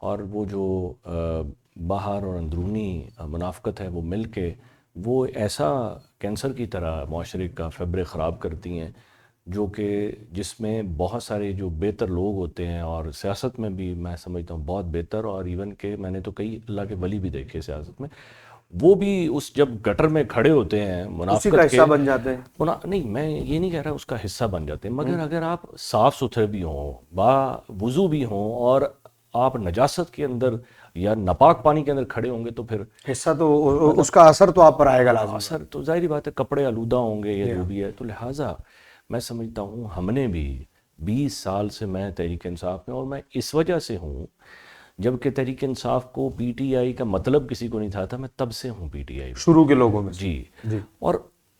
اور وہ جو باہر اور اندرونی منافقت ہے وہ مل کے وہ ایسا کینسر کی طرح معاشرے کا فیبرک خراب کرتی ہیں، جو کہ جس میں بہت سارے جو بہتر لوگ ہوتے ہیں، اور سیاست میں بھی میں سمجھتا ہوں بہت بہتر، اور ایون کہ میں نے تو کئی اللہ کے ولی بھی دیکھے سیاست میں، وہ بھی اس جب گٹر میں کھڑے ہوتے ہیں اسی کا منافقت حصہ بن جاتے ہیں. نہیں میں یہ نہیں کہہ رہا اس کا حصہ بن جاتے ہیں، مگر اگر آپ صاف ستھرے بھی ہوں، با وضو بھی ہوں، اور آپ نجاست کے اندر یا ناپاک پانی کے اندر کھڑے ہوں گے، تو پھر حصہ تو اس کا اثر تو آپ پر آئے گا لازم. اثر تو ظاہری بات ہے، کپڑے آلودہ ہوں گے یا جو بھی ہے. تو لہٰذا میں سمجھتا ہوں ہم نے بھی 20 سال سے میں تحریک انصاف میں، اور میں اس وجہ سے ہوں، جب کہ تحریک انصاف کو پی ٹی آئی کا مطلب کسی کو نہیں تھا میں تب سے ہوں پی ٹی آئی شروع کے لوگوں میں. جی. اور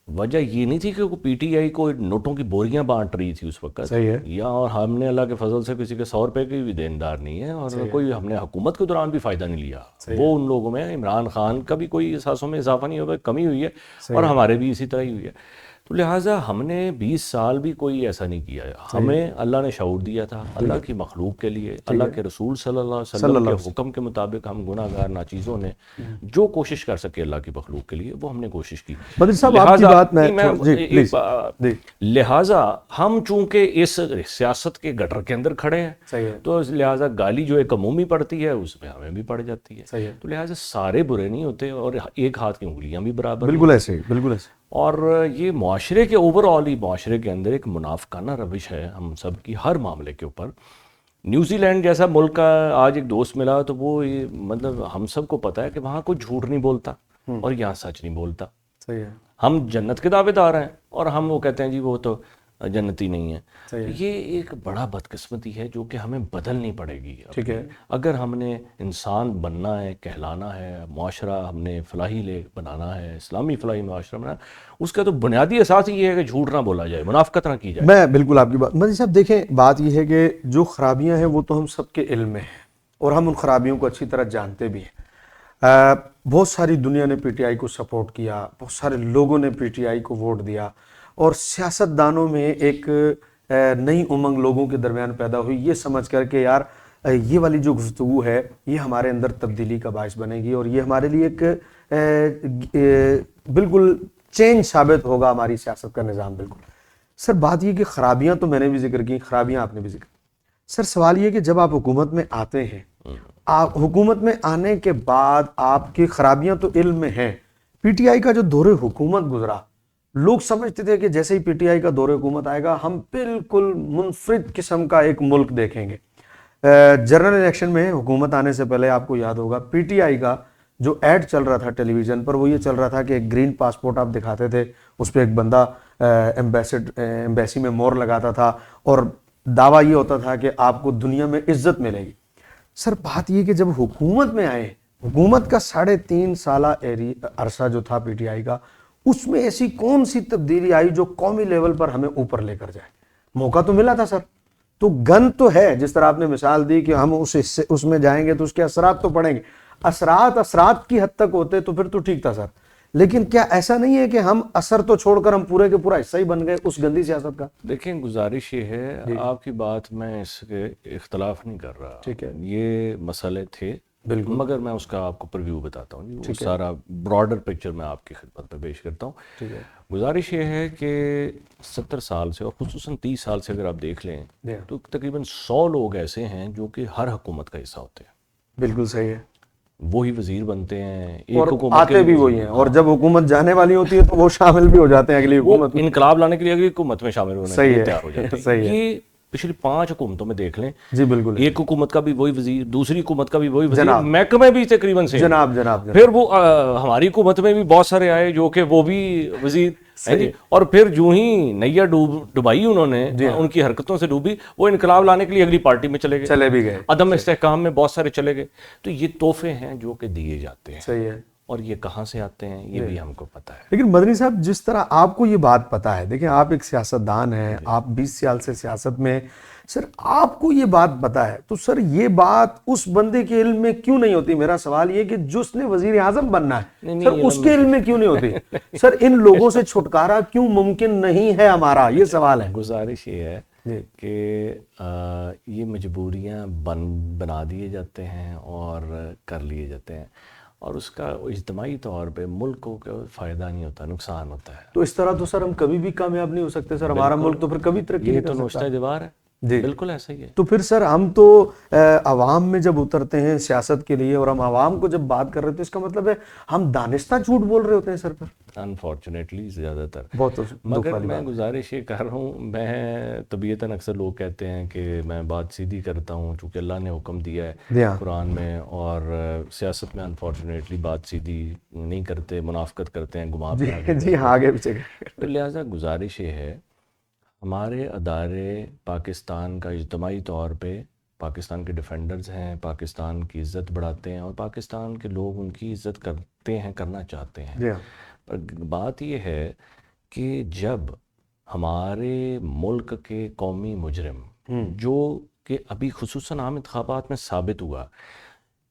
وجہ یہ نہیں تھی کہ وہ پی ٹی آئی کو نوٹوں کی بوریاں بانٹ رہی تھی اس وقت، صحیح ہے. یا اور ہم نے اللہ کے فضل سے کسی کے 100 روپے کی بھی دیندار نہیں ہے، اور کوئی ہم نے حکومت کے دوران بھی فائدہ نہیں لیا. وہ ان لوگوں میں عمران خان کا بھی کوئی احساسوں میں اضافہ نہیں ہوا، کمی ہوئی ہے، اور ہمارے بھی اسی طرح ہی ہوئی ہے. تو لہٰذا ہم نے 20 سال بھی کوئی ایسا نہیں کیا ہے. ہمیں اللہ نے شعور دیا تھا اللہ کی مخلوق کے لیے، اللہ کے رسول صلی اللہ علیہ وسلم کے حکم کے مطابق ہم گناہ گار ناچیزوں نے جو کوشش کر سکے اللہ کی مخلوق کے لیے وہ ہم نے کوشش کی. بدر صاحب آپ کی بات لہٰذا ہم چونکہ اس سیاست کے گٹر کے اندر کھڑے ہیں، تو لہٰذا گالی جو ایک عمومی پڑتی ہے اس میں ہمیں بھی پڑ جاتی ہے. تو لہٰذا سارے برے نہیں ہوتے، اور ایک ہاتھ کی انگلیاں بھی برابر. بالکل ایسے ہی، بالکل ایسے. اور یہ معاشرے کے اوور آل ہی معاشرے کے اندر ایک منافقانہ روش ہے ہم سب کی ہر معاملے کے اوپر. نیوزی لینڈ جیسا ملک کا آج ایک دوست ملا، تو وہ مطلب ہم سب کو پتہ ہے کہ وہاں کوئی جھوٹ نہیں بولتا اور یہاں سچ نہیں بولتا. صحیح ہے. ہم جنت کے دعوے دار ہیں اور ہم وہ کہتے ہیں جی وہ تو جنتی نہیں ہے. یہ ایک بڑا بدقسمتی ہے جو کہ ہمیں بدلنی پڑے گی. ٹھیک ہے. اگر ہم نے انسان بننا ہے، کہلانا ہے، معاشرہ ہم نے فلاحی بنانا ہے، اسلامی فلاحی معاشرہ بنانا ہے، اس کا تو بنیادی اساس یہ ہے کہ جھوٹ نہ بولا جائے، منافقت نہ کی جائے. میں بالکل آپ کی بات. مجھے صاحب دیکھیں، بات یہ ہے کہ جو خرابیاں ہیں وہ تو ہم سب کے علم میں ہیں، اور ہم ان خرابیوں کو اچھی طرح جانتے بھی ہیں. بہت ساری دنیا نے پی ٹی آئی کو سپورٹ کیا، بہت سارے لوگوں نے پی ٹی آئی کو ووٹ دیا، اور سیاست دانوں میں ایک نئی امنگ لوگوں کے درمیان پیدا ہوئی، یہ سمجھ کر کہ یار یہ والی جو گفتگو ہے یہ ہمارے اندر تبدیلی کا باعث بنے گی، اور یہ ہمارے لیے ایک بالکل چینج ثابت ہوگا ہماری سیاست کا نظام. بالکل سر. بات یہ کہ خرابیاں تو میں نے بھی ذکر کی، خرابیاں آپ نے بھی ذکر کی. سر سوال یہ کہ جب آپ حکومت میں آتے ہیں، آپ حکومت میں آنے کے بعد آپ کی خرابیاں تو علم میں ہیں. پی ٹی آئی کا جو دور حکومت گزرا، لوگ سمجھتے تھے کہ جیسے ہی پی ٹی آئی کا دور حکومت آئے گا ہم بالکل منفرد قسم کا ایک ملک دیکھیں گے. جنرل الیکشن میں حکومت آنے سے پہلے آپ کو یاد ہوگا پی ٹی آئی کا جو ایڈ چل رہا تھا ٹیلی ویژن پر، وہ یہ چل رہا تھا کہ ایک گرین پاسپورٹ آپ دکھاتے تھے، اس پہ ایک بندہ ایمبیسی میں مور لگاتا تھا، اور دعویٰ یہ ہوتا تھا کہ آپ کو دنیا میں عزت ملے گی. سر بات یہ کہ جب حکومت میں آئے، حکومت کا 3.5 سالہ عرصہ جو تھا پی ٹی آئی کا، اس میں ایسی کون سی تبدیلی آئی جو قومی لیول پر ہمیں اوپر لے کر جائے؟ موقع تو ملا تھا سر. تو گن تو ہے، جس طرح آپ نے مثال دی کہ ہم اس میں جائیں گے تو اس کے اثرات تو پڑیں گے. اثرات کی حد تک ہوتے تو پھر تو ٹھیک تھا سر، لیکن کیا ایسا نہیں ہے کہ ہم اثر تو چھوڑ کر ہم پورے کے پورا حصہ ہی بن گئے اس گندی سیاست کا؟ دیکھیں گزارش یہ ہے، آپ کی بات میں اس کے اختلاف نہیں کر رہا. ٹھیک ہے. یہ مسئلے تھے بالکل، مگر میں اس کا آپ کو پریویو بتاتا ہوں. وہ سارا براڈر پکچر میں آپ کی خدمت میں پیش کرتا ہوں. ٹھیک ہے. گزارش یہ ہے کہ 70 سال سے اور خصوصاً 30 سال سے اگر آپ دیکھ لیں تو تقریباً 100 لوگ ایسے ہیں جو کہ ہر حکومت کا حصہ ہوتے ہیں. بالکل صحیح ہے. وہی وزیر بنتے ہیں، اور آتے بھی وہی ہیں، اور جب حکومت جانے والی ہوتی ہے تو وہ شامل بھی ہو جاتے ہیں اگلی حکومت میں. انقلاب لانے کے لیے اگلی حکومت میں شامل ہونے کے لیے تیار ہو جاتے ہیں. صحیح ہے. یہ پچھلی 5 حکومتوں میں دیکھ لیں. جی بالکل. ایک حکومت کا بھی وہی وزیر، دوسری حکومت کا بھی وہی وزیر، محکمے بھی تقریباً سے جناب. پھر وہ ہماری حکومت میں بھی بہت سارے آئے جو کہ وہ بھی وزیر، اور پھر جو ہی نیا ڈبائی انہوں نے، ان کی حرکتوں سے ڈوبی، وہ انقلاب لانے کے لیے اگلی پارٹی میں چلے بھی گئے، عدم استحکام میں بہت سارے چلے گئے. تو یہ تحفے ہیں جو کہ دیے جاتے ہیں. صحیح ہے. اور یہ کہاں سے آتے ہیں یہ بھی ہم کو پتہ ہے. لیکن مدنی صاحب جس طرح آپ کو یہ بات پتہ ہے، دیکھیں آپ ایک سیاستدان ہیں، آپ 20 سال سے سیاست میں، سر آپ کو یہ بات پتہ ہے، تو سر یہ بات اس بندے کے علم میں کیوں نہیں ہوتی؟ میرا سوال یہ کہ جس نے وزیر اعظم بننا ہے سر اس کے علم میں کیوں نہیں ہوتی؟ سر ان لوگوں سے چھٹکارا کیوں ممکن نہیں ہے ہمارا؟ یہ سوال ہے. گزارش یہ ہے جی کہ یہ مجبوریاں بنا دیے جاتے ہیں اور کر لیے جاتے ہیں، اور اس کا اجتماعی طور پہ ملک کو کوئی فائدہ نہیں ہوتا، نقصان ہوتا ہے۔ تو اس طرح تو سر ہم کبھی بھی کامیاب نہیں ہو سکتے سر، ہمارا ملک تو پھر کبھی ترقی یہ نہیں تو کر نوشتہ سکتا۔ دیوار ہے، جی بالکل ایسا ہی ہے۔ تو پھر سر ہم تو عوام میں جب اترتے ہیں سیاست کے لیے اور ہم عوام کو جب بات کر رہے تھے، اس کا مطلب ہے ہم دانستہ جھوٹ بول رہے ہوتے ہیں سر پر، انفارچونیٹلی زیادہ تر۔ بہت دکھ مگر والی میں بات۔ گزارش یہ کر رہا ہوں، میں طبیعتاً اکثر لوگ کہتے ہیں کہ میں بات سیدھی کرتا ہوں چونکہ اللہ نے حکم دیا ہے جی ہاں قرآن میں، اور سیاست میں انفارچونیٹلی بات سیدھی نہیں کرتے، منافقت کرتے ہیں، گھما جی پھرا کے جی ہاں آگے پیچھے تو لہٰذا گزارش یہ ہے، ہمارے ادارے پاکستان کا اجتماعی طور پہ، پاکستان کے ڈیفینڈرز ہیں، پاکستان کی عزت بڑھاتے ہیں، اور پاکستان کے لوگ ان کی عزت کرتے ہیں، کرنا چاہتے ہیں۔ جی ہاں پر بات یہ ہے کہ جب ہمارے ملک کے قومی مجرم، جو کہ ابھی خصوصاً عام انتخابات میں ثابت ہوا،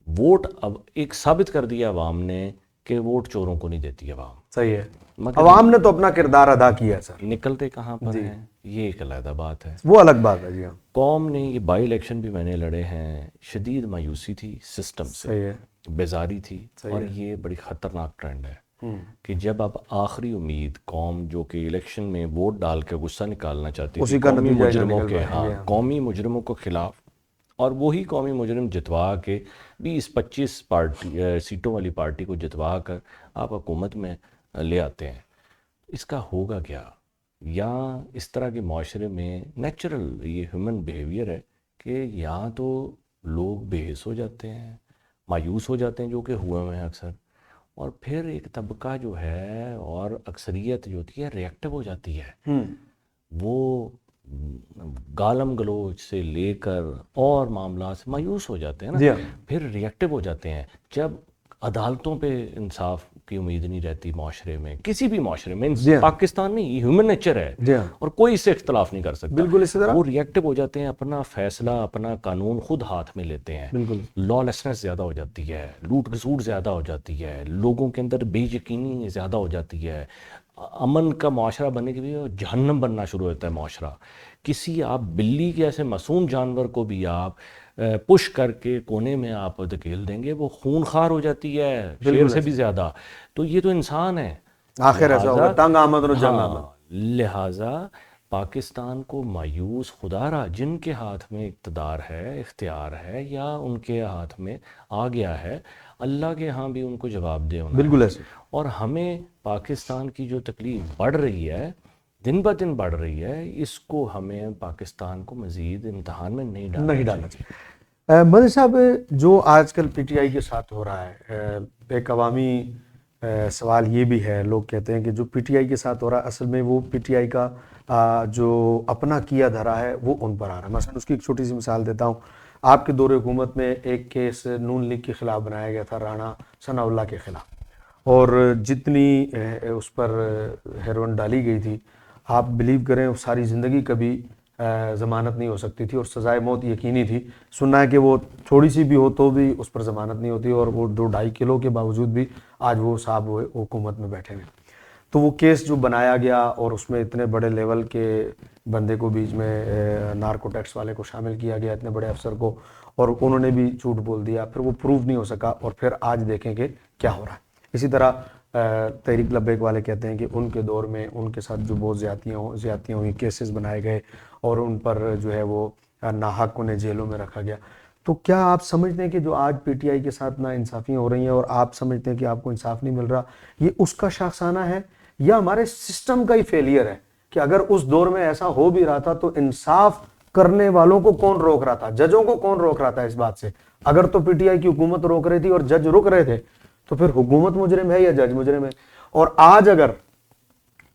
ووٹ اب ایک ثابت کر دیا عوام نے کہ ووٹ چوروں کو نہیں دیتی عوام، صحیح ہے، مگر عوام نے تو اپنا کردار ادا کیا ہے سر، نکلتے کہاں پر ہیں، یہ ایک علیحدہ بات ہے۔ وہ الگ بات ہے۔ جی ہاں قوم نے یہ بائی الیکشن بھی میں نے لڑے ہیں، شدید مایوسی تھی سسٹم سے، صحیح ہے۔ بیزاری تھی، اور یہ بڑی خطرناک ٹرینڈ ہے کہ جب اب آخری امید قوم جو کہ الیکشن میں ووٹ ڈال کے غصہ نکالنا چاہتی تھی اسی کا قومی نتیجہ ہی نہ مجرموں نکل کے، پایا۔ جی ہاں قومی مجرموں کو خلاف، اور وہی قومی مجرم جتوا کے 20-25 سیٹوں والی پارٹی کو جتوا کر آپ حکومت میں لے آتے ہیں، اس کا ہوگا کیا؟ یا اس طرح کے معاشرے میں نیچرل یہ ہیومن بیہیویئر ہے کہ یا تو لوگ بے حس ہو جاتے ہیں، مایوس ہو جاتے ہیں، جو کہ ہوئے ہیں اکثر، اور پھر ایک طبقہ جو ہے اور اکثریت جو ہوتی ہے ریئیکٹو ہو جاتی ہے، وہ گالم گلوچ سے لے کر اور معاملات سے مایوس ہو جاتے ہیں نا، جی ہاں پھر ریئیکٹو ہو جاتے ہیں۔ جب عدالتوں پہ انصاف کی امید نہیں رہتی معاشرے میں، کسی بھی معاشرے میں، جی ہاں پاکستان نہیں، یہ ہیومن نیچر ہے، جی ہاں اور کوئی اس سے اختلاف نہیں کر سکتا، بالکل اسی طرح، وہ ریئیکٹو ہو جاتے ہیں، اپنا فیصلہ، اپنا قانون خود ہاتھ میں لیتے ہیں، بالکل لا لیسنس زیادہ ہو جاتی ہے، لوٹ کھسوٹ زیادہ ہو جاتی ہے، لوگوں کے اندر بے یقینی زیادہ ہو جاتی ہے، امن کا معاشرہ بننے کے لیے جہنم بننا شروع ہوتا ہے معاشرہ۔ کسی آپ بلی کے ایسے معصوم جانور کو بھی آپ پش کر کے کونے میں آپ دھکیل دیں گے، وہ خون خوار ہو جاتی ہے شیر سے بھی زیادہ، تو یہ تو انسان ہے۔ آخر ایسا ہوگا، تنگ آمد اور جنگ آمد۔ لہٰذا پاکستان کو مایوس خدا را جن کے ہاتھ میں اقتدار ہے، اختیار ہے، یا ان کے ہاتھ میں آ گیا ہے، اللہ کے ہاں بھی ان کو جواب دے ہونا ہے۔ بالکل ایسے، اور ہمیں پاکستان کی جو تکلیف بڑھ رہی ہے، دن بہ دن بڑھ رہی ہے، اس کو ہمیں پاکستان کو مزید امتحان میں نہیں ڈالنا چاہیے۔ مدنی صاحب، جو آج کل پی ٹی آئی کے ساتھ ہو رہا ہے، ایک عوامی سوال یہ بھی ہے، لوگ کہتے ہیں کہ جو پی ٹی آئی کے ساتھ ہو رہا ہے اصل میں وہ پی ٹی آئی کا جو اپنا کیا دھرا ہے وہ ان پر آ رہا ہے۔ مثلا اس کی ایک چھوٹی سی مثال دیتا ہوں، آپ کے دور حکومت میں ایک کیس نون لیگ کے خلاف بنایا گیا تھا، رانا ثناء اللہ کے خلاف، اور جتنی اس پر ہیروئن ڈالی گئی تھی، آپ بلیو کریں ساری زندگی کبھی ضمانت نہیں ہو سکتی تھی، اور سزائے موت یقینی تھی۔ سننا ہے کہ وہ تھوڑی سی بھی ہو تو بھی اس پر ضمانت نہیں ہوتی، اور وہ 2-2.5 کلو کے باوجود بھی آج وہ صاحب حکومت میں بیٹھے ہیں۔ تو وہ کیس جو بنایا گیا اور اس میں اتنے بڑے لیول کے بندے کو بیچ میں نارکو ٹیکس والے کو شامل کیا گیا، اتنے بڑے افسر کو، اور انہوں نے بھی جھوٹ بول دیا، پھر وہ پروف نہیں ہو سکا، اور پھر آج دیکھیں کہ کیا ہو رہا ہے۔ اسی طرح تحریک لبیک والے کہتے ہیں کہ ان کے دور میں ان کے ساتھ جو بہت زیادتیاں ہوئی، کیسز بنائے گئے، اور ان پر جو ہے وہ ناحق انہیں جیلوں میں رکھا گیا۔ تو کیا آپ سمجھتے ہیں کہ جو آج پی ٹی آئی کے ساتھ نا انصافیاں ہو رہی ہیں اور آپ سمجھتے ہیں کہ آپ کو انصاف نہیں مل رہا، یہ اس کا شاخسانہ ہے یا ہمارے سسٹم کا ہی فیلئر ہے؟ کہ اگر اس دور میں ایسا ہو بھی رہا تھا تو انصاف کرنے والوں کو کون روک رہا تھا؟ ججوں کو کون روک رہا تھا اس بات سے؟ اگر تو پی ٹی آئی کی حکومت روک رہی تھی اور جج رک رہے تھے تو پھر حکومت مجرم ہے یا جج مجرم ہے؟ اور آج اگر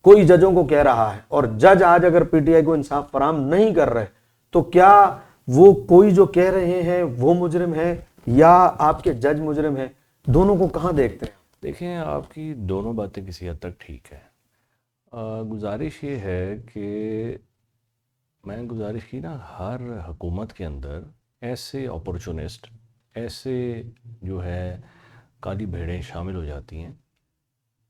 کوئی ججوں کو کہہ رہا ہے اور جج آج اگر پی ٹی آئی کو انصاف فراہم نہیں کر رہے، تو کیا وہ کوئی جو کہہ رہے ہیں وہ مجرم ہے یا آپ کے جج مجرم ہیں؟ دونوں کو کہاں دیکھتے ہیں؟ دیکھیں، آپ کی دونوں باتیں کسی حد تک ٹھیک ہیں۔ گزارش یہ ہے کہ میں گزارش کی نا، ہر حکومت کے اندر ایسے اپورچونسٹ، ایسے جو ہے کالی بھیڑیں شامل ہو جاتی ہیں،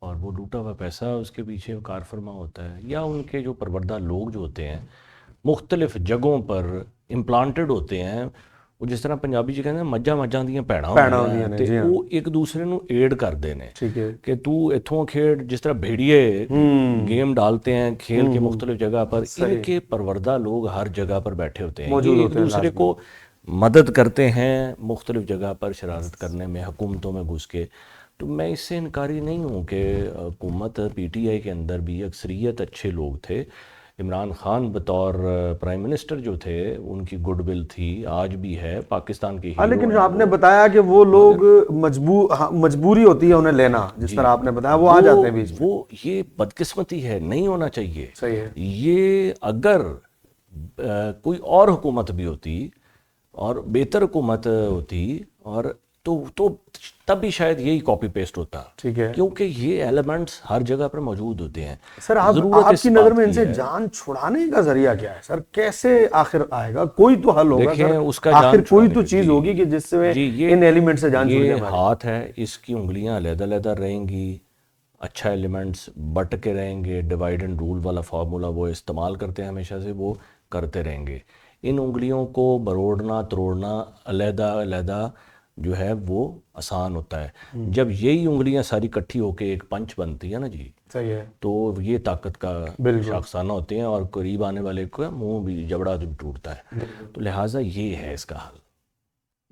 اور وہ لوٹا ہوا پیسہ اس کے پیچھے کار فرما ہوتا ہے، یا ان کے جو پروردہ لوگ جو ہوتے ہیں مختلف جگہوں پر امپلانٹڈ ہوتے ہیں. وہ جس طرح پنجابی ਚ ਕਹਿੰਦੇ ਮੱਝਾਂ ਮੱਝਾਂ ਦੀਆਂ ਭੈਣਾਂ ਹੁੰਦੀਆਂ ਨੇ ਤੇ ਉਹ ਇੱਕ ਦੂਸਰੇ ਨੂੰ ਏਡ ਕਰਦੇ ਨੇ کہ تو اتھوں کھیڑ جس طرح بھیڑیے گیم ڈالتے ہیں کھیل کے مختلف جگہ پر, ان کے پروردہ لوگ ہر جگہ پر بیٹھے ہوتے ہیں, یہ ایک دوسرے کو مدد کرتے ہیں مختلف جگہ پر شرارت کرنے میں, حکومتوں میں گھس کے. تو میں اس سے انکاری نہیں ہوں کہ حکومت پی ٹی آئی کے اندر بھی اکثریت اچھے لوگ تھے. عمران خان بطور پرائم منسٹر جو تھے ان کی گڈ ول تھی, آج بھی ہے, پاکستان کی ہیرو. لیکن آپ نے بتایا کہ وہ لوگ مجبوری ہوتی ہے انہیں لینا, جس طرح آپ نے بتایا وہ آ جاتے ہیں بیچ میں. وہ یہ بدقسمتی ہے, نہیں ہونا چاہیے. صحیح ہے. یہ اگر کوئی اور حکومت بھی ہوتی اور بہتر حکومت ہوتی اور تو تب بھی شاید یہی کاپی پیسٹ ہوتا. ٹھیک ہے, کیونکہ یہ ایلیمنٹس ہر جگہ پر موجود ہوتے ہیں. سر آپ کی نظر میں ان سے جان چھڑانے کا ذریعہ کیا ہے سر؟ کیسے آخر آئے گا؟ کوئی تو حل ہوگا سر, اس کا آخر کوئی تو چیز ہوگی کہ جس سے ان ایلیمنٹ سے جان چھوڑ جائے. ہاتھ ہے, اس کی انگلیاں علیحدہ علیحدہ رہیں گی, اچھا ایلیمنٹس بٹ کے رہیں گے, ڈیوائڈ اینڈ رول والا فارمولا وہ استعمال کرتے ہیں ہمیشہ سے, وہ کرتے رہیں گے. ان انگلیوں کو بروڑنا توڑنا علیحدہ علیحدہ جو ہے وہ آسان ہوتا ہے. جب یہی انگلیاں ساری کٹھی ہو کے ایک پنچ بنتی ہے نا جی, صحیح ہے, تو یہ طاقت کا شاخسانہ ہوتے ہیں اور قریب آنے والے کو منہ بھی جبڑا بھی ٹوٹتا ہے. تو لہٰذا یہ ہے اس کا حل.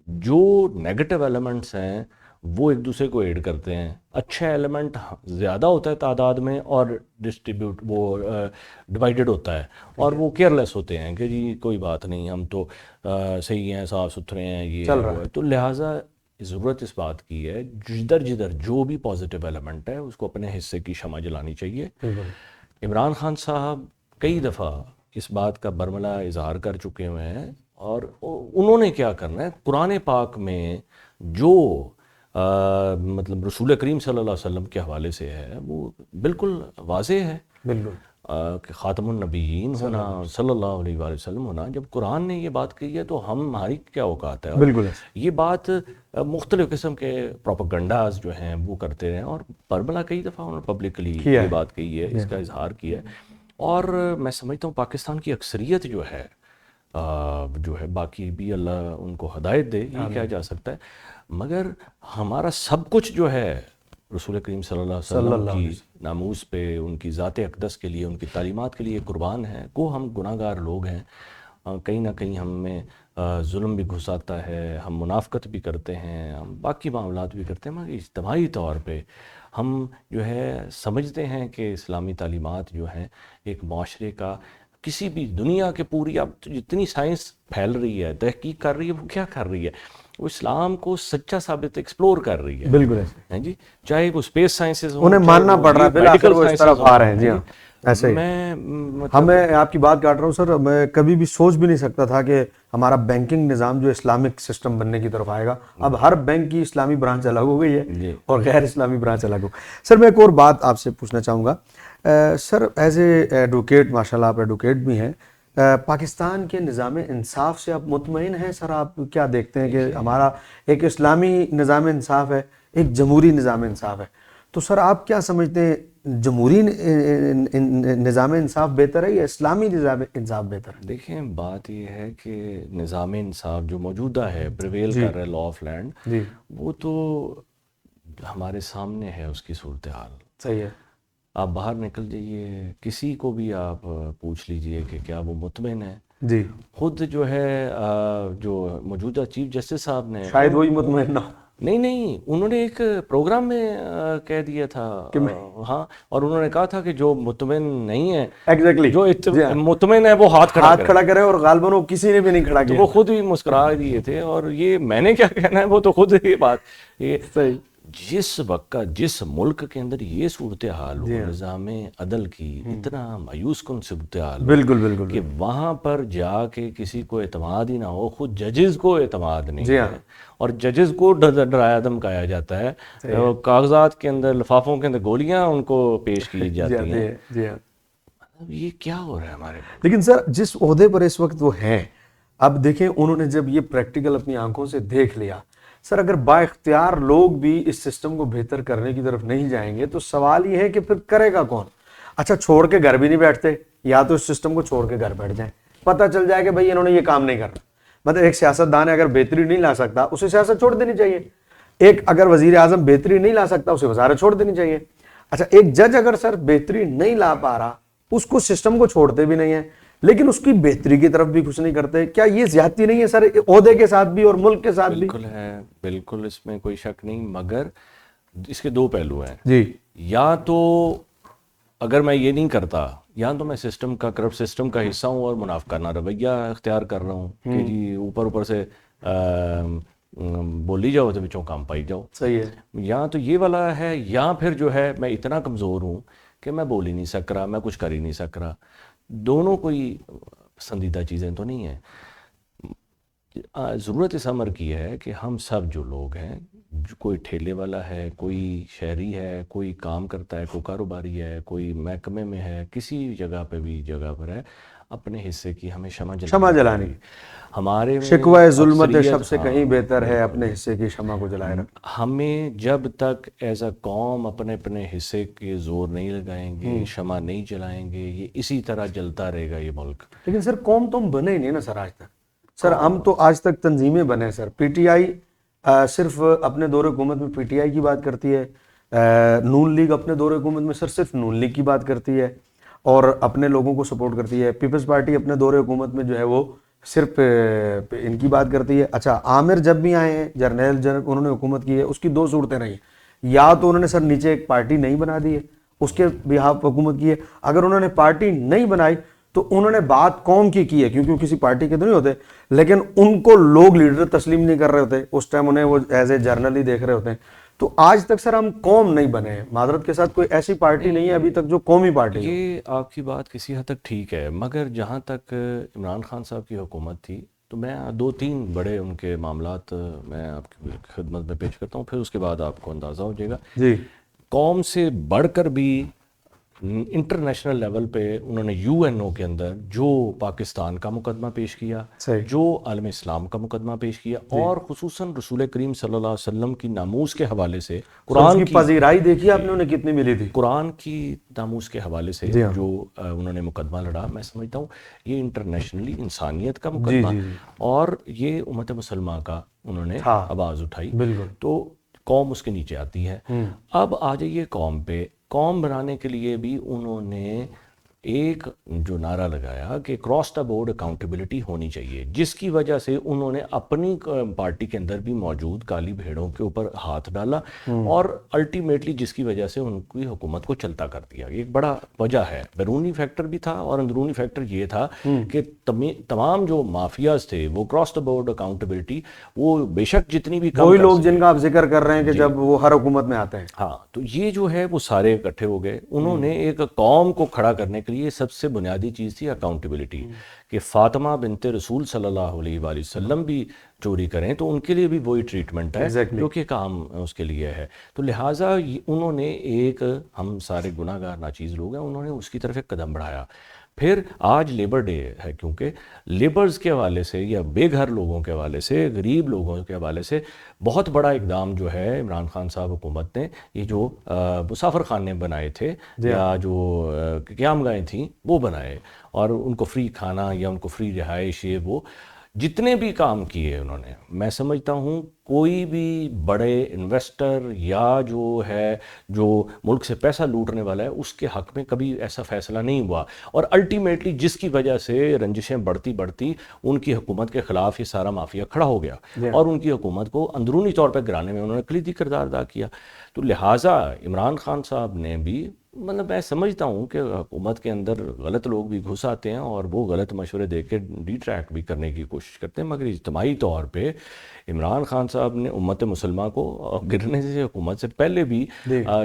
جو نیگیٹو ایلیمنٹس ہیں وہ ایک دوسرے کو ایڈ کرتے ہیں, اچھا ایلیمنٹ زیادہ ہوتا ہے تعداد میں اور ڈسٹریبیوٹ وہ ڈیوائیڈڈ ہوتا ہے, اور وہ کیئرلیس ہوتے ہیں کہ جی کوئی بات نہیں, ہم تو صحیح ہیں, صاف ستھرے ہیں, یہ چل رہا ہے. تو لہٰذا ضرورت اس بات کی ہے جدھر جو بھی پازیٹیو ایلیمنٹ ہے اس کو اپنے حصے کی شمع جلانی چاہیے. عمران خان صاحب کئی دفعہ اس بات کا برملا اظہار کر چکے ہوئے ہیں, اور انہوں نے کیا کرنا ہے, قرآن پاک میں جو مطلب رسول کریم صلی اللہ علیہ وسلم کے حوالے سے ہے وہ بالکل واضح ہے. بالکل کہ خاتم النبیین ہونا, صلی اللہ علیہ وآلہ وسلم ہونا. جب قرآن نے یہ بات کہی ہے تو ہماری کیا اوقات ہے؟ بالکل یہ بات مختلف قسم کے پروپیگنڈاز جو ہیں وہ کرتے رہے, اور برملا کئی دفعہ انہوں نے پبلکلی یہ بات کہی ہے, اس کا اظہار کیا ہے. اور میں سمجھتا ہوں پاکستان کی اکثریت جو ہے باقی بھی اللہ ان کو ہدایت دے, یہ کیا جا سکتا ہے, مگر ہمارا سب کچھ جو ہے رسول کریم صلی اللہ علیہ وسلم کی ناموس پہ, ان کی ذات اقدس کے لیے, ان کی تعلیمات کے لیے قربان ہے. کو ہم گناہ گار لوگ ہیں, کہیں نہ کہیں ہم میں ظلم بھی گھس آتا ہے, ہم منافقت بھی کرتے ہیں, ہم باقی معاملات بھی کرتے ہیں, مگر اجتماعی طور پہ ہم جو ہے سمجھتے ہیں کہ اسلامی تعلیمات جو ہیں ایک معاشرے کا, کسی بھی دنیا کے پوری اب جتنی سائنس پھیل رہی ہے, تحقیق کر رہی ہے, وہ کیا کر رہی ہے, وہ اسلام کو سچا ثابت ایکسپلور کر رہی ہے. بالکل ہے جی, چاہے وہ اسپیس سائنسز ہوں, انہیں ماننا پڑ رہا ہے, میڈیکل وہ اس طرف آ رہے ہیں. جی ہاں, ایسے ہی میں آپ کی بات کاٹ رہا ہوں سر. میں کبھی بھی سوچ بھی نہیں سکتا تھا کہ ہمارا بینکنگ نظام جو اسلامک سسٹم بننے کی طرف آئے گا. اب ہر بینک کی اسلامی برانچ الگ ہو گئی ہے اور غیر اسلامی برانچ الگ ہو. سر میں ایک اور بات آپ سے پوچھنا چاہوں گا سر, ایز اے ایڈوکیٹ, ماشاء اللہ آپ ایڈوکیٹ بھی ہیں, پاکستان کے نظام انصاف سے آپ مطمئن ہیں سر؟ آپ کیا دیکھتے ہیں کہ ہمارا ایک اسلامی نظام انصاف ہے, ایک جمہوری نظام انصاف ہے, تو سر آپ کیا سمجھتے ہیں, جمہوری نظام انصاف بہتر ہے یا اسلامی نظام انصاف بہتر ہے؟ دیکھیں بات یہ ہے کہ نظام انصاف جو موجودہ ہے, پریویل کر رہا ہے, لا آف لینڈ, وہ تو ہمارے سامنے ہے اس کی صورتحال. صحیح ہے, آپ باہر نکل جائیے, کسی کو بھی آپ پوچھ لیجئے کہ کیا وہ مطمئن ہے. جی خود جو ہے جو موجودہ چیف جسٹس صاحب نے, شاید وہی مطمئن نہ ہو. نہیں, انہوں نے ایک پروگرام میں کہہ دیا تھا, ہاں, اور انہوں نے کہا تھا کہ جو مطمئن نہیں ہے, ایگزیکٹلی جو مطمئن ہے وہ ہاتھ کھڑا کرے, اور غالباً وہ کسی نے بھی نہیں کھڑا کیا, وہ خود بھی مسکرا دیے تھے. اور یہ میں نے کیا کہنا ہے, وہ تو خود یہ بات, یہ صحیح, جس وقت کا جس ملک کے اندر یہ صورتحال ہو, نظام عدل کی اتنا مایوس کن صورتحال, بالکل کہ وہاں پر جا کے کسی کو اعتماد ہی نہ ہو, خود ججز کو اعتماد نہیں ہے, اور ججز کو ڈرایا دھمکایا جاتا ہے, کاغذات کے اندر, لفافوں کے اندر گولیاں ان کو پیش کی جاتی ہیں. یہ کیا ہو رہا ہے ہمارے؟ لیکن سر جس عہدے پر اس وقت وہ ہیں, اب دیکھیں انہوں نے جب یہ پریکٹیکل اپنی آنکھوں سے دیکھ لیا, سر اگر با اختیار لوگ بھی اس سسٹم کو بہتر کرنے کی طرف نہیں جائیں گے تو سوال یہ ہے کہ پھر کرے گا کون؟ اچھا چھوڑ کے گھر بھی نہیں بیٹھتے, یا تو اس سسٹم کو چھوڑ کے گھر بیٹھ جائیں, پتہ چل جائے کہ بھائی انہوں نے یہ کام نہیں کرنا. مطلب ایک سیاستدان اگر بہتری نہیں لا سکتا اسے سیاست چھوڑ دینی چاہیے. ایک اگر وزیر اعظم بہتری نہیں لا سکتا اسے وزارت چھوڑ دینی چاہیے. اچھا ایک جج اگر سر بہتری نہیں لا پا رہا اس کو سسٹم کو چھوڑتے بھی نہیں ہیں لیکن اس کی بہتری کی طرف بھی کچھ نہیں کرتے. کیا یہ زیادتی نہیں ہے سر عہدے کے ساتھ بھی اور ملک کے ساتھ بھی؟ بالکل ہے, بالکل اس میں کوئی شک نہیں, مگر اس کے دو پہلو ہیں جی. یا تو اگر میں یہ نہیں کرتا یا تو میں سسٹم کا کرپٹ سسٹم کا حصہ ہوں اور منافقانہ رویہ اختیار کر رہا ہوں کہ جی اوپر سے بولی جاؤ تو بچوں کام پائی جاؤ. صحیح ہے. یا تو یہ والا ہے, یا پھر جو ہے میں اتنا کمزور ہوں کہ میں بول ہی نہیں سک رہا, میں کچھ کر ہی نہیں سک رہا. دونوں کوئی پسندیدہ چیزیں تو نہیں ہیں. ضرورت اس امر کی ہے کہ ہم سب جو لوگ ہیں, کوئی ٹھیلے والا ہے, کوئی شہری ہے, کوئی کام کرتا ہے, کوئی کاروباری ہے, کوئی محکمے میں ہے, کسی جگہ پہ بھی جگہ پر ہے, اپنے حصے کی ہمیں شمع جلانی. ہمارے شکوہ ظلمت شب سے کہیں بہتر ہے اپنے حصے کی شمع کو جلائے رکھ. ہمیں جب تک ایز اے قوم اپنے حصے کے زور نہیں لگائیں گے, شمع نہیں جلائیں گے, یہ اسی طرح جلتا رہے گا یہ ملک. لیکن سر قوم تو ہم بنے ہی نہیں نا سر آج تک. سر ہم تو آج تک تنظیمیں بنے سر. پی ٹی آئی صرف اپنے دور حکومت میں پی ٹی آئی کی بات کرتی ہے, نون لیگ اپنے دور حکومت میں سر صرف نون لیگ کی بات کرتی ہے اور اپنے لوگوں کو سپورٹ کرتی ہے. پیپلز پارٹی اپنے دور حکومت میں جو ہے وہ صرف ان کی بات کرتی ہے. اچھا عامر جب بھی آئے ہیں جرنیل جب انہوں نے حکومت کی ہے اس کی دو صورتیں رہی ہیں, یا تو انہوں نے سر نیچے ایک پارٹی نہیں بنا دی ہے اس کے بہاف حکومت کی ہے, اگر انہوں نے پارٹی نہیں بنائی تو انہوں نے بات قوم کی ہے کیونکہ وہ کسی پارٹی کے تو نہیں ہوتے لیکن ان کو لوگ لیڈر تسلیم نہیں کر رہے ہوتے اس ٹائم, انہیں وہ ایز اے جرنل ہی دیکھ رہے ہوتے ہیں. تو آج تک سر ہم قوم نہیں بنے ہیں, معذرت کے ساتھ کوئی ایسی پارٹی نہیں ہے ابھی تک جو قومی پارٹی ہے. یہ آپ کی بات کسی حد تک ٹھیک ہے, مگر جہاں تک عمران خان صاحب کی حکومت تھی تو میں 2-3 بڑے ان کے معاملات میں آپ کی خدمت میں پیش کرتا ہوں, پھر اس کے بعد آپ کو اندازہ ہو جائے گا. جی. قوم سے بڑھ کر بھی انٹرنیشنل لیول پہ انہوں نے یو این او کے اندر جو پاکستان کا مقدمہ پیش کیا, جو عالم اسلام کا مقدمہ پیش کیا, اور خصوصاً رسول کریم صلی اللہ علیہ وسلم کی ناموس کے حوالے سے قرآن کی پذیرائی دیکھی آپ نے انہیں کتنی ملی تھی, قرآن کی ناموس کے حوالے سے جو انہوں نے مقدمہ لڑا, میں سمجھتا ہوں یہ انٹرنیشنلی انسانیت کا مقدمہ اور یہ امت مسلمہ کا انہوں نے آواز اٹھائی. تو قوم اس کے نیچے آتی ہے. اب آ جائیے قوم پہ. قوم بنانے کے لیے بھی انہوں نے ایک جو نعرہ لگایا کہ کراس دا بورڈ اکاؤنٹیبلٹی ہونی چاہیے, جس کی وجہ سے انہوں نے اپنی پارٹی کے اندر بھی موجود کالی بھیڑوں کے اوپر ہاتھ ڈالا اور الٹیمیٹلی جس کی وجہ سے ان کی حکومت کو چلتا کر دیا. ایک بڑا وجہ ہے, بیرونی فیکٹر بھی تھا اور اندرونی فیکٹر یہ تھا کہ تمام جو مافیاز تھے وہ کراس دا بورڈ اکاؤنٹیبلٹی, وہ بے شک جتنی بھی وہی لوگ جن کا آپ ذکر کر رہے ہیں کہ جب وہ ہر حکومت میں آتے ہیں, ہاں, تو یہ جو ہے وہ سارے اکٹھے ہو گئے. انہوں نے ایک قوم کو کھڑا کرنے کے لیے سب سے بنیادی چیز تھی اکاؤنٹیبلٹی, کہ فاطمہ بنت رسول صلی اللہ علیہ وآلہ وسلم بھی چوری کریں تو ان کے لیے بھی وہی ٹریٹمنٹ ہے جو کہ کام اس کے لیے ہے. تو لہٰذا انہوں نے ایک, ہم سارے گناہ گار ناچیز لوگ ہیں, انہوں نے اس کی طرف ایک قدم بڑھایا. پھر آج لیبر ڈے ہے, کیونکہ لیبرز کے حوالے سے یا بے گھر لوگوں کے حوالے سے, غریب لوگوں کے حوالے سے بہت بڑا اقدام جو ہے عمران خان صاحب حکومت نے, یہ جو مسافر خانے بنائے تھے یا جو قیام گاہیں تھیں وہ بنائے, اور ان کو فری کھانا یا ان کو فری رہائش, یہ وہ جتنے بھی کام کیے انہوں نے, میں سمجھتا ہوں کوئی بھی بڑے انویسٹر یا جو ہے جو ملک سے پیسہ لوٹنے والا ہے اس کے حق میں کبھی ایسا فیصلہ نہیں ہوا. اور الٹیمیٹلی جس کی وجہ سے رنجشیں بڑھتی ان کی حکومت کے خلاف یہ سارا مافیا کھڑا ہو گیا اور ان کی حکومت کو اندرونی طور پہ گرانے میں انہوں نے کلیدی کردار ادا کیا. تو لہٰذا عمران خان صاحب نے بھی, مطلب میں سمجھتا ہوں کہ حکومت کے اندر غلط لوگ بھی گھس آتے ہیں اور وہ غلط مشورے دے کے ڈی ٹریک بھی کرنے کی کوشش کرتے ہیں, مگر اجتماعی طور پہ عمران خان صاحب نے امت مسلمہ کو گرنے سے حکومت سے پہلے بھی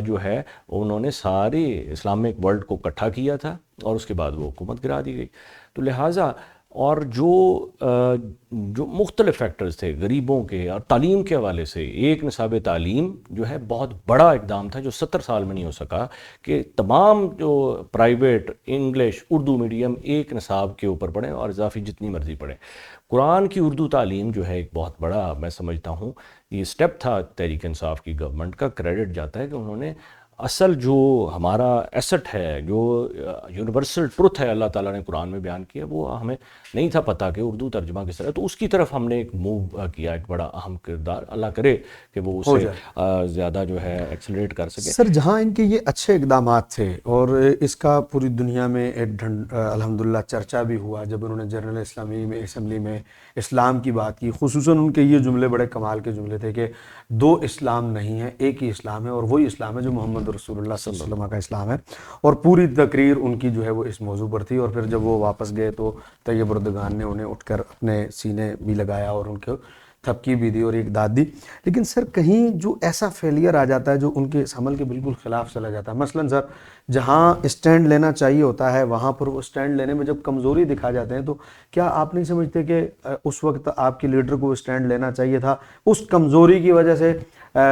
جو ہے انہوں نے سارے اسلامک ورلڈ کو اکٹھا کیا تھا اور اس کے بعد وہ حکومت گرا دی گئی. تو لہٰذا اور جو مختلف فیکٹرز تھے غریبوں کے اور تعلیم کے حوالے سے, ایک نصاب تعلیم جو ہے بہت بڑا اقدام تھا جو 70 سال میں نہیں ہو سکا کہ تمام جو پرائیویٹ انگلش اردو میڈیم ایک نصاب کے اوپر پڑھیں اور اضافی جتنی مرضی پڑھیں. قرآن کی اردو تعلیم جو ہے ایک بہت بڑا, میں سمجھتا ہوں یہ سٹیپ تھا تحریک انصاف کی گورنمنٹ کا, کریڈٹ جاتا ہے کہ انہوں نے اصل جو ہمارا ایسٹ ہے، جو یونیورسل ٹروتھ ہے اللہ تعالیٰ نے قرآن میں بیان کیا، وہ ہمیں نہیں تھا پتہ کہ اردو ترجمہ کس طرح، تو اس کی طرف ہم نے ایک موو کیا، ایک بڑا اہم کردار، اللہ کرے کہ وہ اسے زیادہ جو ہے ایکسلریٹ کر سکے۔ سر جہاں ان کے یہ اچھے اقدامات تھے اور اس کا پوری دنیا میں ایک الحمدللہ چرچا بھی ہوا جب انہوں نے جنرل اسلامی میں اسمبلی میں اسلام کی بات کی، خصوصاً ان کے یہ جملے بڑے کمال کے جملے تھے کہ دو اسلام نہیں ہے، ایک ہی اسلام ہے، اور وہی اسلام ہے جو محمد رسول اللہ صلی اللہ علیہ وسلم کا اسلام ہے، اور پوری تقریر ان کی جو ہے وہ اس موضوع پر تھی۔ اور پھر جب وہ واپس گئے تو طیب اردگان نے انہیں اٹھ کر اپنے سینے بھی لگایا اور ان کو تھپکی بھی دی اور ایک داد دی۔ لیکن سر کہیں جو ایسا فیلئر آ جاتا ہے جو ان کے اس عمل کے بالکل خلاف چلا جاتا ہے، مثلاً سر جہاں اسٹینڈ لینا چاہیے ہوتا ہے وہاں پر وہ اسٹینڈ لینے میں جب کمزوری دکھا جاتے ہیں، تو کیا آپ نہیں سمجھتے کہ اس وقت آپ کے لیڈر کو اسٹینڈ لینا چاہیے تھا، اس کمزوری کی وجہ سے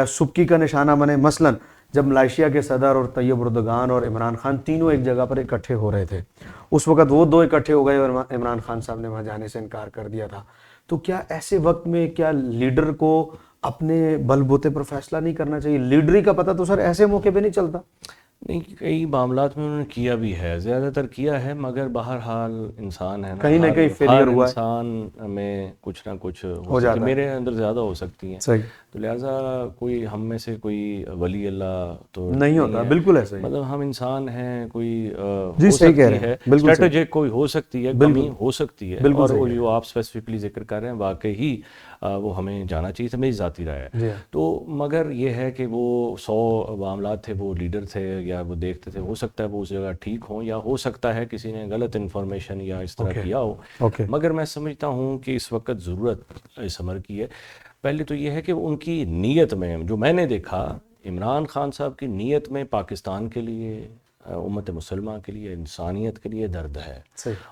سبکی کا نشانہ بنے؟ مثلاً جب ملائیشیا کے صدر اور طیب اردگان اور عمران خان تینوں ایک جگہ پر اکٹھے ہو رہے تھے، اس وقت وہ دو اکٹھے ہو گئے اور عمران خان صاحب نے وہاں جانے سے انکار کر دیا تھا، تو کیا ایسے وقت میں کیا لیڈر کو اپنے بل بوتے پر فیصلہ نہیں کرنا چاہیے؟ لیڈری کا پتہ تو سر ایسے موقع پہ نہیں چلتا۔ نہیں، کئی معاملات میں انہوں نے کیا بھی ہے، زیادہ تر کیا ہے، مگر بہرحال انسان ہے نا، کہیں نہ کہیں فیلئر ہوا ہے، انسان میں کچھ نہ کچھ ہو جاتا ہے، میرے اندر زیادہ ہو سکتی ہیں، صحیح، تو لہٰذا کوئی ہم میں سے کوئی ولی اللہ تو نہیں ہوتا، بالکل ایسا ہی، مطلب ہم انسان ہیں، کوئی جی ہو صحیح کہہ سکتی رہے ہے ہیں، بالکل اسٹریٹجک کوئی ہو سکتی ہے، کمی ہو سکتی ہے، اور جو آپ اسپیسیفکلی ذکر کر رہے ہیں واقعی وہ ہمیں جانا چاہیے تھا، میری ذاتی رائے ہے، تو مگر یہ ہے کہ وہ 100 معاملات تھے، وہ لیڈر تھے یا وہ دیکھتے تھے، ہو سکتا ہے وہ اس جگہ ٹھیک ہوں، یا ہو سکتا ہے کسی نے غلط انفارمیشن یا اس طرح کیا ہو، مگر میں سمجھتا ہوں کہ اس وقت ضرورت اس امر کی ہے۔ پہلے تو یہ ہے کہ ان کی نیت میں، جو میں نے دیکھا عمران خان صاحب کی نیت میں پاکستان کے لیے، امت مسلمہ کے لیے، انسانیت کے لیے درد ہے،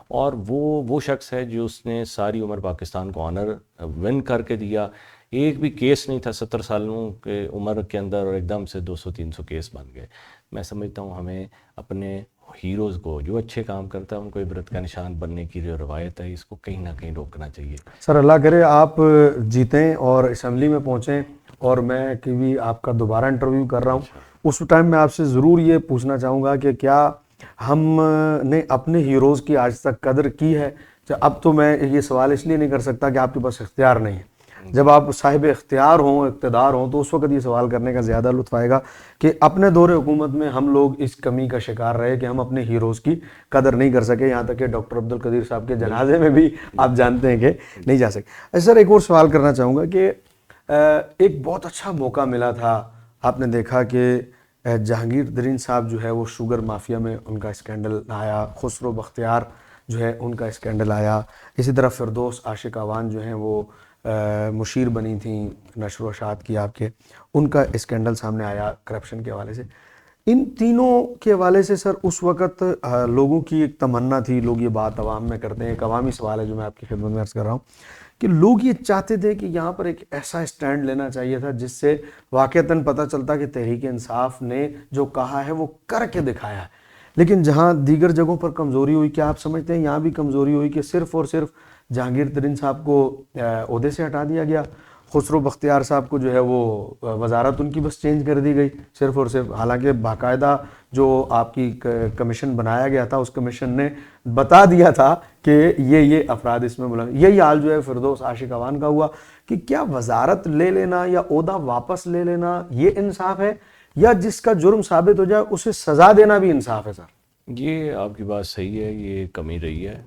اور وہ شخص ہے جو اس نے ساری عمر پاکستان کو آنر ون کر کے دیا، ایک بھی کیس نہیں تھا 70 سالوں کے عمر کے اندر، اور ایک دم سے 200-300 کیس بن گئے۔ میں سمجھتا ہوں ہمیں اپنے ہیروز کو، جو اچھے کام کرتا ہے، ان کو عبرت کا نشان بننے کی جو روایت ہے، اس کو کہیں نہ کہیں روکنا چاہیے۔ سر اللہ کرے آپ جیتیں اور اسمبلی میں پہنچیں، اور میں بھی آپ کا دوبارہ انٹرویو کر رہا ہوں، اس ٹائم میں آپ سے ضرور یہ پوچھنا چاہوں گا کہ کیا ہم نے اپنے ہیروز کی آج تک قدر کی ہے؟ اب تو میں یہ سوال اس لیے نہیں کر سکتا کہ آپ کے پاس اختیار نہیں ہے، جب آپ صاحب اختیار ہوں، اقتدار ہوں، تو اس وقت یہ سوال کرنے کا زیادہ لطف آئے گا کہ اپنے دور حکومت میں ہم لوگ اس کمی کا شکار رہے کہ ہم اپنے ہیروز کی قدر نہیں کر سکے، یہاں تک کہ ڈاکٹر عبدالقدیر صاحب کے جنازے میں بھی آپ جانتے ہیں کہ نہیں جا سکے۔ سر ایک اور سوال کرنا چاہوں گا کہ ایک بہت اچھا موقع ملا تھا، آپ نے دیکھا کہ جہانگیر ترین صاحب جو ہے وہ شوگر مافیا میں ان کا اسکینڈل آیا، خسرو بختیار جو ہے ان کا اسکینڈل آیا، اسی طرح فردوس عاشق آوان جو ہیں وہ مشیر بنی تھیں نشر و اشاعت کی آپ کے، ان کا اسکینڈل سامنے آیا کرپشن کے حوالے سے۔ ان تینوں کے حوالے سے سر اس وقت لوگوں کی ایک تمنا تھی، لوگ یہ بات عوام میں کرتے ہیں، ایک عوامی سوال ہے جو میں آپ کی خدمت میں عرض کر رہا ہوں، کہ لوگ یہ چاہتے تھے کہ یہاں پر ایک ایسا اسٹینڈ لینا چاہیے تھا جس سے واقعتاً پتہ چلتا کہ تحریک انصاف نے جو کہا ہے وہ کر کے دکھایا ہے۔ لیکن جہاں دیگر جگہوں پر کمزوری ہوئی، کیا آپ سمجھتے ہیں یہاں بھی کمزوری ہوئی کہ صرف اور صرف جہانگیر ترین صاحب کو عہدے سے ہٹا دیا گیا، خسرو بختیار صاحب کو جو ہے وہ وزارت ان کی بس چینج کر دی گئی صرف اور صرف، حالانکہ باقاعدہ جو آپ کی کمیشن بنایا گیا تھا اس کمیشن نے بتا دیا تھا کہ یہ افراد اس میں ملوث۔ یہی حال جو ہے فردوس عاشق آوان کا ہوا کہ کیا وزارت لے لینا یا عہدہ واپس لے لینا یہ انصاف ہے، یا جس کا جرم ثابت ہو جائے اسے سزا دینا بھی انصاف ہے؟ سر یہ آپ کی بات صحیح ہے، یہ کمی رہی ہے،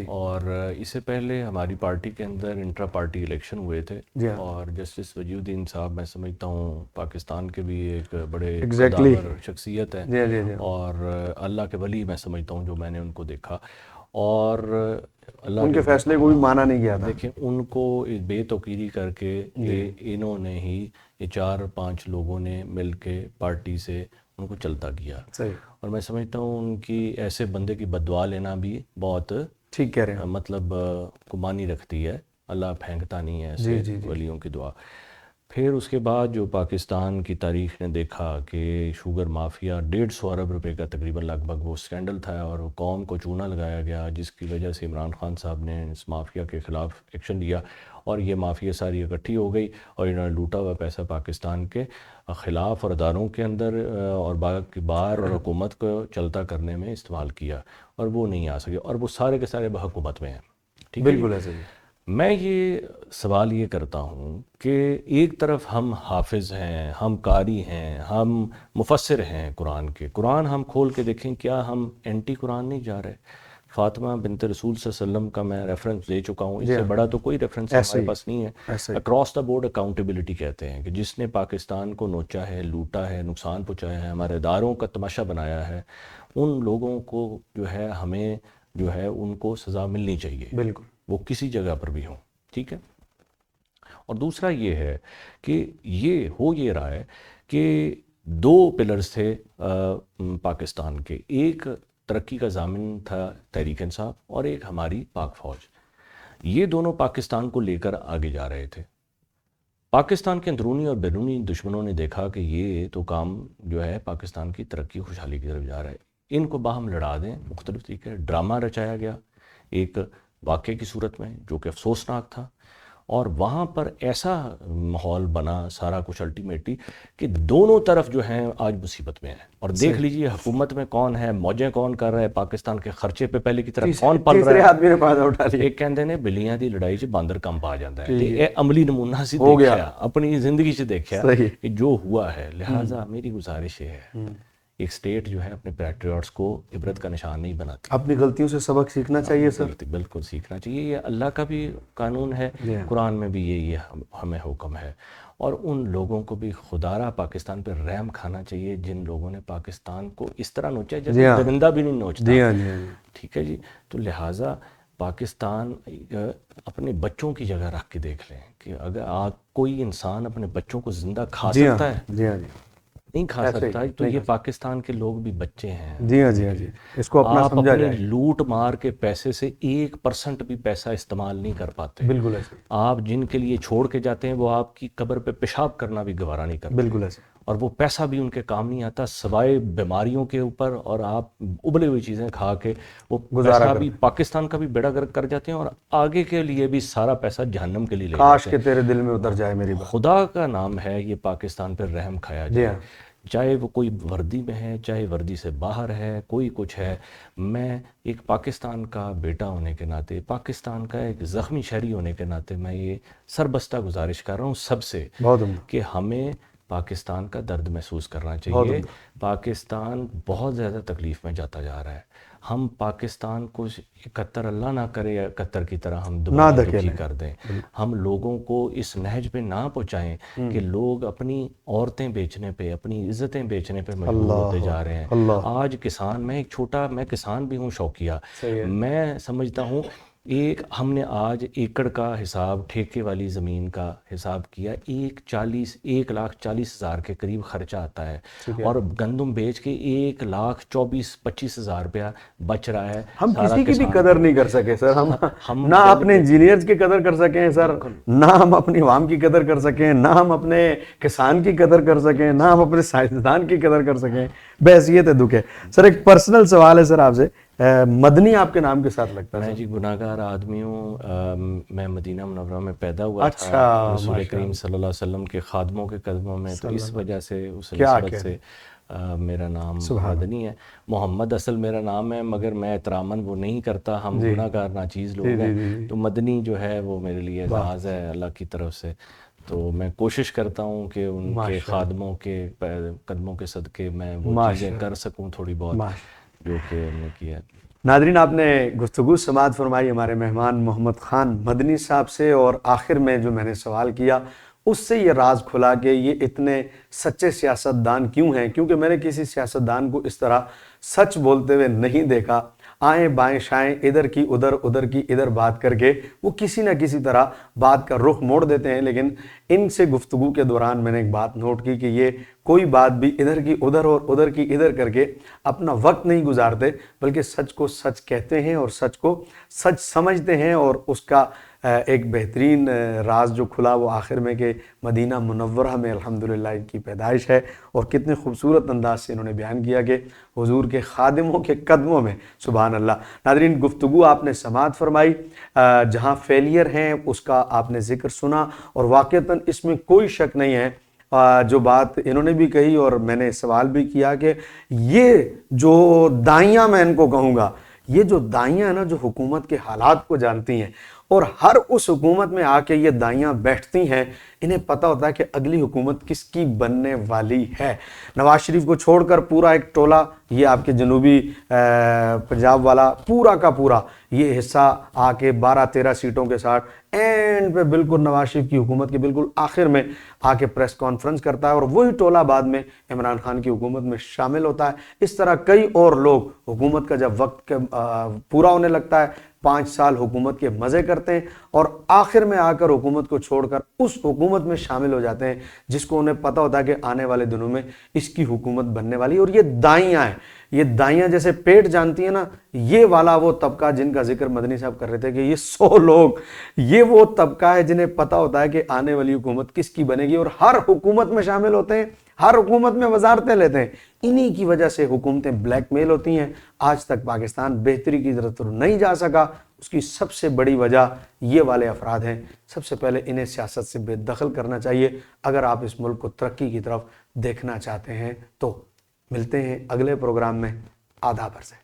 اور اس سے پہلے ہماری پارٹی کے اندر انٹرا پارٹی الیکشن ہوئے تھے، اور جسٹس وجی الدین صاحب میں سمجھتا ہوں پاکستان کے بھی ایک بڑے قدامت شخصیت ہیں، اور اللہ کے ولی میں سمجھتا ہوں جو میں نے ان کو دیکھا، اور اللہ ان کے فیصلے کو بھی مانا نہیں گیا تھا۔ دیکھیں ان کو بے توقیری کر کے انہوں نے ہی، یہ 4-5 لوگوں نے مل کے پارٹی سے ان کو چلتا کیا، اور میں سمجھتا ہوں ان کی ایسے بندے کی بددعا لینا بھی بہت ٹھیک کہہ رہے ہیں، مطلب کو مانی رکھتی ہے، اللہ پھینکتا نہیں ہے ایسے ولیوں کی دعا۔ پھر اس کے بعد جو پاکستان کی تاریخ نے دیکھا کہ شوگر مافیا 150 ارب روپے کا تقریباً لگ بھگ وہ اسکینڈل تھا اور قوم کو چونا لگایا گیا، جس کی وجہ سے عمران خان صاحب نے اس مافیا کے خلاف ایکشن لیا اور یہ مافیا ساری اکٹھی ہو گئی اور انہوں نے لوٹا ہوا پیسہ پاکستان کے خلاف اور اداروں کے اندر اور باہر اور حکومت کو چلتا کرنے میں استعمال کیا اور وہ نہیں آ سکے اور وہ سارے کے سارے حکومت میں ہیں. ٹھیک ہے، بالکل ایسے ہی. میں یہ سوال یہ کرتا ہوں کہ ایک طرف ہم حافظ ہیں، ہم قاری ہیں، ہم مفسر ہیں قرآن کے، قرآن ہم کھول کے دیکھیں، کیا ہم اینٹی قرآن نہیں جا رہے؟ فاطمہ بنت رسول صلی اللہ علیہ وسلم کا میں ریفرنس دے چکا ہوں، اس سے بڑا تو کوئی ریفرنس ہمارے پاس نہیں ہے. اکراس دا بورڈ اکاؤنٹیبلٹی کہتے ہیں کہ جس نے پاکستان کو نوچا ہے، لوٹا ہے، نقصان پہنچایا ہے، ہمارے اداروں کا تماشا بنایا ہے، ان لوگوں کو جو ہے ہمیں جو ہے ان کو سزا ملنی چاہیے، بالکل، وہ کسی جگہ پر بھی ہوں. ٹھیک ہے. اور دوسرا یہ ہے کہ یہ ہو یہ رہا ہے کہ دو پلرز تھے پاکستان کے، ایک ترقی کا ضامن تھا تحریک انصاف اور ایک ہماری پاک فوج. یہ دونوں پاکستان کو لے کر آگے جا رہے تھے. پاکستان کے اندرونی اور بیرونی دشمنوں نے دیکھا کہ یہ تو کام جو ہے پاکستان کی ترقی خوشحالی کی طرف جا رہا ہے، ان کو باہم لڑا دیں. مختلف طریقے ڈرامہ رچایا گیا ایک واقعے کی صورت میں جو کہ افسوسناک تھا، اور وہاں پر ایسا ماحول بنا سارا کچھ الٹیمیٹلی کہ دونوں طرف جو ہیں آج مصیبت میں ہیں. اور دیکھ لیجئے حکومت میں کون ہے، موجیں کون کر رہا ہے، پاکستان کے خرچے پہ پہلے کی طرح کون پل رہا ہے. آدمی نے فائدہ اٹھا لیا. ایک کہندے نے بلیاں دی لڑائی چ باندر کم پا جاتا ہے. یہ عملی نمونہ سی دیکھا، اپنی زندگی سے دیکھا کہ جو ہوا ہے. لہٰذا میری گزارش یہ ہے، ایک سٹیٹ جو ہے اپنے پیٹریوٹس کو عبرت کا نشان نہیں بناتی، اپنی غلطیوں سے سبق سیکھنا چاہیے سر. بالکل سیکھنا چاہیے. یہ اللہ کا بھی قانون ہے، قرآن میں بھی یہ ہمیں حکم ہے. اور ان لوگوں کو بھی خدارہ پاکستان پہ رحم کھانا چاہیے جن لوگوں نے پاکستان کو اس طرح نوچا ہے جیسے درندہ بھی نہیں نوچتا. ٹھیک ہے جی. تو لہٰذا پاکستان اپنے بچوں کی جگہ رکھ کے دیکھ لیں کہ اگر کوئی انسان اپنے بچوں کو زندہ کھا سکتا ہے، نہیں کھا سکتا، تو یہ پاکستان کے لوگ بھی بچے ہیں. جی ہاں، جی ہاں، جی. اس کو اپنا سمجھا جائے. اپنی لوٹ مار کے پیسے سے 1% بھی پیسہ استعمال نہیں کر پاتے. بالکل ایسے. آپ جن کے لیے چھوڑ کے جاتے ہیں وہ آپ کی قبر پہ پیشاب کرنا بھی گوارا نہیں کرتے. بالکل ایسے. اور وہ پیسہ بھی ان کے کام نہیں آتا سوائے بیماریوں کے اوپر، اور آپ ابلے ہوئی چیزیں کھا کے وہ پیسہ بھی پاکستان کا بھی بیڑا گرک کر جاتے ہیں اور آگے کے لیے بھی سارا پیسہ جہنم کے لیے لے جاتے ہیں. کاش کہ تیرے دل میں اتر جائے میری بات. خدا کا نام ہے یہ پاکستان پہ رحم کھایا جائے، چاہے وہ کوئی وردی میں ہے، چاہے وردی سے باہر ہے، کوئی کچھ ہے. میں ایک پاکستان کا بیٹا ہونے کے ناطے، پاکستان کا ایک زخمی شہری ہونے کے ناطے میں یہ سربستہ گزارش کر رہا ہوں سب سے کہ ہمیں پاکستان کا درد محسوس کرنا چاہیے. پاکستان بہت زیادہ تکلیف میں جاتا جا رہا ہے. ہم پاکستان کو 71 اللہ نہ کرے 71 کی طرح ہم دوبارہ دکھی کر دیں. ہم لوگوں کو اس نہج پہ نہ پہنچائیں کہ لوگ اپنی عورتیں بیچنے پہ، اپنی عزتیں بیچنے پہ مجبور ہوتے جا رہے ہیں. آج کسان، میں میں کسان بھی ہوں شوقیہ، میں سمجھتا ہوں ہم نے آج ایکڑ کا حساب، ٹھیکے والی زمین کا حساب کیا، 1,40,000 کے قریب خرچہ آتا ہے اور گندم بیچ کے 1,24,000-25,000 روپیہ بچ رہا ہے. ہم کسی کی بھی قدر نہیں کر سکے سر. ہم نہ اپنے انجینئرز کی قدر کر سکیں سر، نہ ہم اپنی عوام کی قدر کر سکیں، نہ ہم اپنے کسان کی قدر کر سکیں، نہ ہم اپنے سائنسدان کی قدر کر سکیں. بحیثیت دکھ ہے. سر ایک پرسنل سوال ہے سر آپ سے، مدنی آپ کے نام کے ساتھ لگتا ہے؟ میں جی گناہ گار آدمی ہوں. میں مدینہ منورہ میں پیدا ہوا تھا رسول کریم صلی اللہ علیہ وسلم کے خادموں کے قدموں میں، تو اس وجہ سے اس نسبت سے میرا نام مدنی ہے. محمد اصل میرا نام ہے مگر میں احتراماً وہ نہیں کرتا، ہم گناہ گار ناچیز لوگ ہیں، تو مدنی جو ہے وہ میرے لیے اعزاز ہے اللہ کی طرف سے. تو میں کوشش کرتا ہوں کہ ان کے خادموں کے قدموں کے صدقے میں وہ چیزیں کر سکوں تھوڑی بہت جو کہ ہم نے کیا. ناظرین، آپ نے گفتگو سماعت فرمائی ہمارے مہمان محمد خان مدنی صاحب سے، اور آخر میں جو میں نے سوال کیا اس سے یہ راز کھلا کہ یہ اتنے سچے سیاستدان کیوں ہیں، کیونکہ میں نے کسی سیاستدان کو اس طرح سچ بولتے ہوئے نہیں دیکھا. آئیں بائیں شائیں، ادھر کی ادھر، ادھر کی ادھر بات کر کے وہ کسی نہ کسی طرح بات کا رخ موڑ دیتے ہیں. لیکن ان سے گفتگو کے دوران میں نے ایک بات نوٹ کی کہ یہ کوئی بات بھی ادھر کی ادھر اور ادھر کی ادھر کر کے اپنا وقت نہیں گزارتے، بلکہ سچ کو سچ کہتے ہیں اور سچ کو سچ سمجھتے ہیں اور اس کا ایک بہترین راز جو کھلا وہ آخر میں کہ مدینہ منورہ میں الحمدللہ ان کی پیدائش ہے، اور کتنے خوبصورت انداز سے انہوں نے بیان کیا کہ حضور کے خادموں کے قدموں میں، سبحان اللہ۔ ناظرین، گفتگو آپ نے سماعت فرمائی، جہاں فیلئر ہیں اس کا آپ نے ذکر سنا، اور واقعتاً اس میں کوئی شک نہیں ہے جو بات انہوں نے بھی کہی اور میں نے سوال بھی کیا کہ یہ جو دائیاں، میں ان کو کہوں گا، یہ جو دائیاں ہیں نا، جو حکومت کے حالات کو جانتی ہیں، اور ہر اس حکومت میں آ کے یہ دائیاں بیٹھتی ہیں، انہیں پتہ ہوتا ہے کہ اگلی حکومت کس کی بننے والی ہے۔ نواز شریف کو چھوڑ کر پورا ایک ٹولہ، یہ آپ کے جنوبی پنجاب والا پورا کا پورا یہ حصہ آ کے 12-13 سیٹوں کے ساتھ اینڈ پہ بالکل نواز شریف کی حکومت کے بالکل آخر میں آ کے پریس کانفرنس کرتا ہے، اور وہی ٹولہ بعد میں عمران خان کی حکومت میں شامل ہوتا ہے۔ اس طرح کئی اور لوگ حکومت کا جب وقت پورا ہونے لگتا ہے، 5 سال حکومت کے مزے کرتے ہیں، اور آخر میں آ کر حکومت کو چھوڑ کر اس حکومت میں شامل ہو جاتے ہیں جس کو انہیں پتہ ہوتا ہے کہ آنے والے دنوں میں اس کی حکومت بننے والی ہے۔ اور یہ دائیاں ہیں، یہ دائیاں جیسے پیٹ جانتی ہیں نا، یہ والا وہ طبقہ جن کا ذکر مدنی صاحب کر رہے تھے کہ یہ 100 لوگ، یہ وہ طبقہ ہے جنہیں پتہ ہوتا ہے کہ آنے والی حکومت کس کی بنے گی، اور ہر حکومت میں شامل ہوتے ہیں، ہر حکومت میں وزارتیں لیتے ہیں۔ انہی کی وجہ سے حکومتیں بلیک میل ہوتی ہیں۔ آج تک پاکستان بہتری کی طرف نہیں جا سکا، اس کی سب سے بڑی وجہ یہ والے افراد ہیں۔ سب سے پہلے انہیں سیاست سے بے دخل کرنا چاہیے اگر آپ اس ملک کو ترقی کی طرف دیکھنا چاہتے ہیں تو۔ ملتے ہیں اگلے پروگرام میں، آداب عرض ہے۔